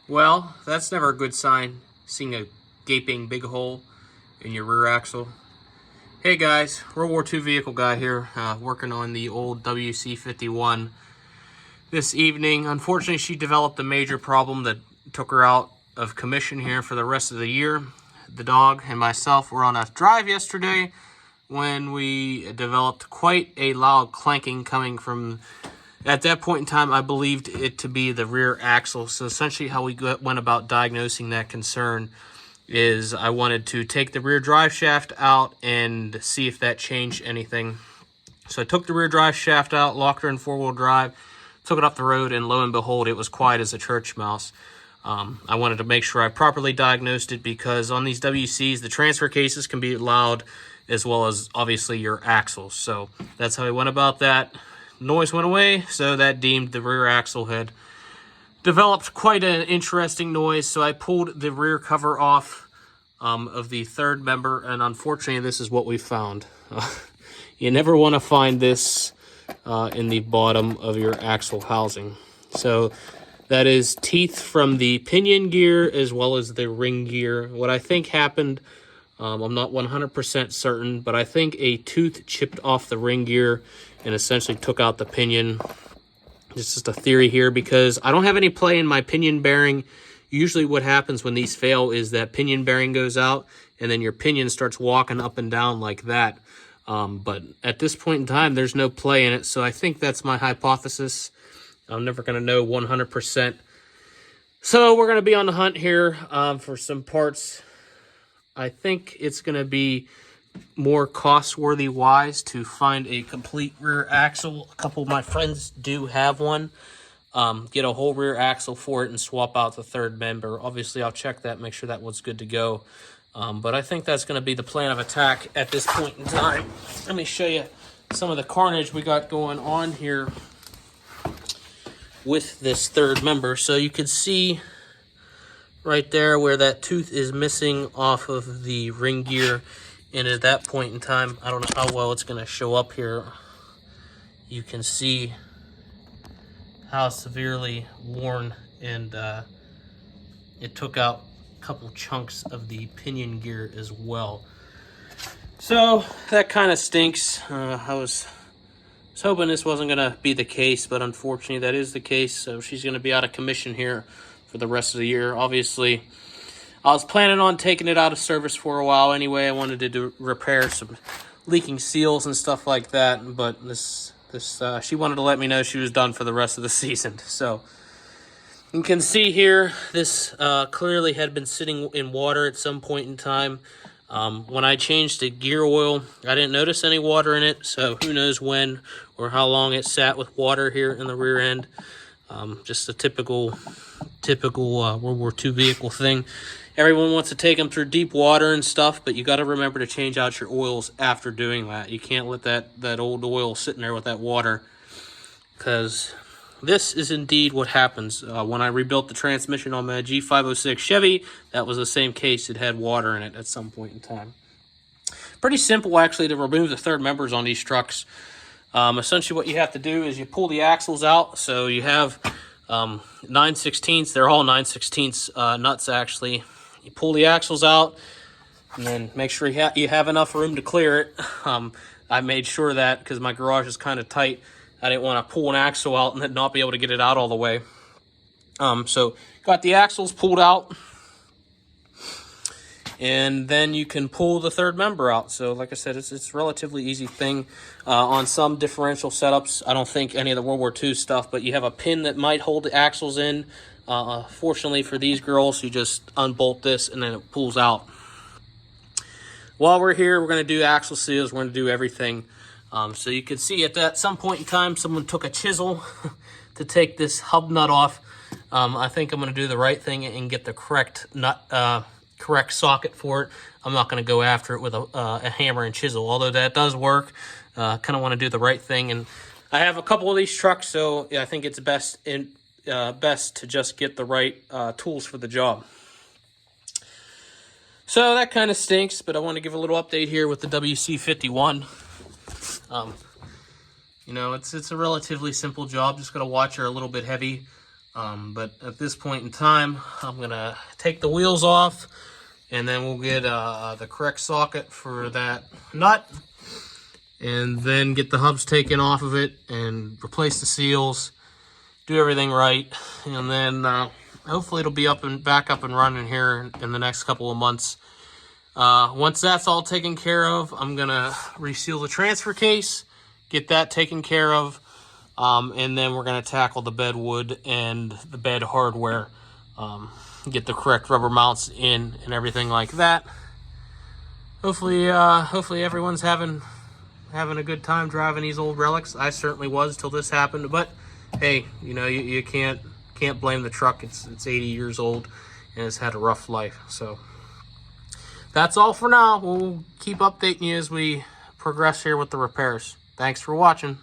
Well, that's never a good sign, seeing a gaping big hole in your rear axle. Hey guys, World War II vehicle guy here, working on the old WC51 this evening. Unfortunately, she developed a major problem that took her out of commission here for the rest of the year. The dog and myself were on a drive yesterday when we developed quite a loud clanking coming from, at that point in time, I believed it to be the rear axle. So essentially how we went about diagnosing that concern is I wanted to take the rear drive shaft out and see if that changed anything. So I took the rear drive shaft out, locked her in four-wheel drive, took it off the road, and lo and behold, it was quiet as a church mouse. I wanted to make sure I properly diagnosed it because on these WCs, the transfer cases can be loud as well as obviously your axles. So that's how I went about that. Noise went away, so that deemed the rear axle had developed quite an interesting noise. So I pulled the rear cover off of the third member, and unfortunately this is what we found. You never want to find this in the bottom of your axle housing. So that is teeth from the pinion gear as well as the ring gear. What I think happened, I'm not 100% certain, but I think a tooth chipped off the ring gear and essentially took out the pinion. It's just a theory here because I don't have any play in my pinion bearing. Usually what happens when these fail is that pinion bearing goes out and then your pinion starts walking up and down like that. But at this point in time, there's no play in it. So I think that's my hypothesis. I'm never going to know 100%. So we're going to be on the hunt here for some parts. I think it's going to be more cost-worthy wise to find a complete rear axle. A couple of my friends do have one. Get a whole rear axle for it and swap out the third member. Obviously, I'll check that, make sure that one's good to go. But I think that's going to be the plan of attack at this point in time. Let me show you some of the carnage we got going on here with this third member. So you can see right there where that tooth is missing off of the ring gear. And at that point in time, I don't know how well it's going to show up here. You can see how severely worn, and it took out a couple chunks of the pinion gear as well. So that kind of stinks. I was hoping this wasn't going to be the case, but unfortunately that is the case. So she's going to be out of commission here for the rest of the year. Obviously, I was planning on taking it out of service for a while anyway. I wanted to repair some leaking seals and stuff like that, but she wanted to let me know she was done for the rest of the season. So you can see here, this clearly had been sitting in water at some point in time. When I changed the gear oil, I didn't notice any water in it, so who knows when or how long it sat with water here in the rear end. Just a typical World War II vehicle thing. Everyone wants to take them through deep water and stuff, but you got to remember to change out your oils after doing that. You can't let that old oil sitting there with that water, because this is indeed what happens. When I rebuilt the transmission on my G506 Chevy, that was the same case. It had water in it at some point in time. Pretty simple, actually, to remove the third members on these trucks. Essentially what you have to do is you pull the axles out. So you have 9/16. They're all 9/16 nuts, actually. You pull the axles out and then make sure you have enough room to clear it. I made sure that because my garage is kind of tight, I didn't want to pull an axle out and then not be able to get it out all the way. So got the axles pulled out, and then you can pull the third member out. So like I said, it's a relatively easy thing. On some differential setups, I don't think any of the World War II stuff, but you have a pin that might hold the axles in. Fortunately for these girls, you just unbolt this and then it pulls out. While we're here, we're going to do axle seals. We're going to do everything. So you can see at some point in time, someone took a chisel to take this hub nut off. I think I'm going to do the right thing and get the correct nut, correct socket for it. I'm not going to go after it with a hammer and chisel, although that does work. Kind of want to do the right thing, and I have a couple of these trucks, so yeah, I think it's best to just get the right tools for the job. So that kind of stinks, but I want to give a little update here with the WC51. You know, it's a relatively simple job. Just got to watch her a little bit heavy. But at this point in time, I'm going to take the wheels off, and then we'll get the correct socket for that nut, and then get the hubs taken off of it and replace the seals, do everything right, and then hopefully it'll be back up and running here in the next couple of months. Once that's all taken care of, I'm going to reseal the transfer case, get that taken care of, and then we're going to tackle the bed wood and the bed hardware, get the correct rubber mounts in and everything like that. Hopefully everyone's having a good time driving these old relics. I certainly was till this happened, but hey, you know, you can't blame the truck. It's 80 years old and it's had a rough life. So that's all for now. We'll keep updating you as we progress here with the repairs. Thanks for watching.